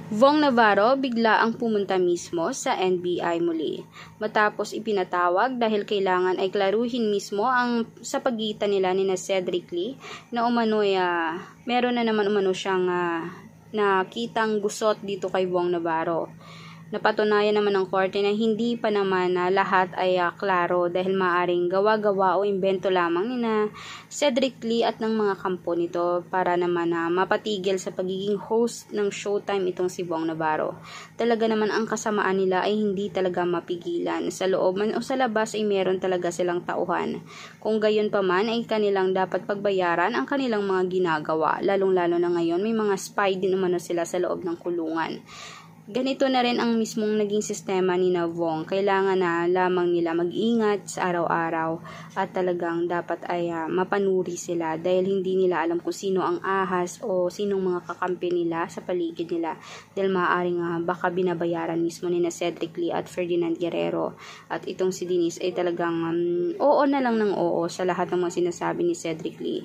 Vong Navarro bigla ang pumunta mismo sa NBI muli. Matapos ipinatawag dahil kailangan ay klaruhin mismo ang sa pagitan nila ni Cedric Lee na umano'y meron na naman umano siyang nakitang gusot dito kay Vong Navarro. Napatunayan naman ng korte na hindi pa naman lahat ay klaro dahil maaring gawa-gawa o imbento lamang ni na Cedric Lee at ng mga kampo nito para naman mapatigil sa pagiging host ng Showtime itong si Vong Navarro. Talaga naman ang kasamaan nila ay hindi talaga mapigilan. Sa loob man o sa labas ay meron talaga silang tauhan. Kung gayon pa man ay kanilang dapat pagbayaran ang kanilang mga ginagawa. Lalong-lalo na ngayon may mga spy din umano sila sa loob ng kulungan. Ganito na rin ang mismong naging sistema ni Vong. Kailangan na lamang nila mag-ingat sa araw-araw at talagang dapat ay mapanuri sila dahil hindi nila alam kung sino ang ahas o sinong mga kakampi nila sa paligid nila dahil maaaring baka binabayaran mismo ni Cedric Lee at Ferdinand Guerrero. At itong si Denise ay talagang oo na lang ng oo sa lahat ng mga sinasabi ni Cedric Lee.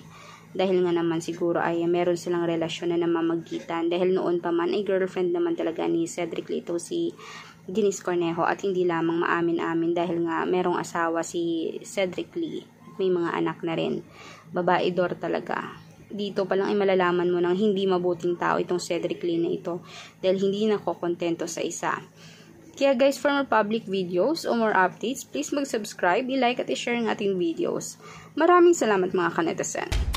Dahil nga naman siguro ay meron silang relasyon na namamagitan. Dahil noon pa man ay girlfriend naman talaga ni Cedric Lee ito si Denise Cornejo at hindi lamang maamin-amin dahil nga merong asawa si Cedric Lee. May mga anak na rin. Babaidor talaga. Dito pa lang ay malalaman mo ng hindi mabuting tao itong Cedric Lee na ito dahil hindi nakokontento sa isa. Kaya guys, for more public videos o more updates, please mag-subscribe, i-like at i-share ang ating videos. Maraming salamat mga kanetasan.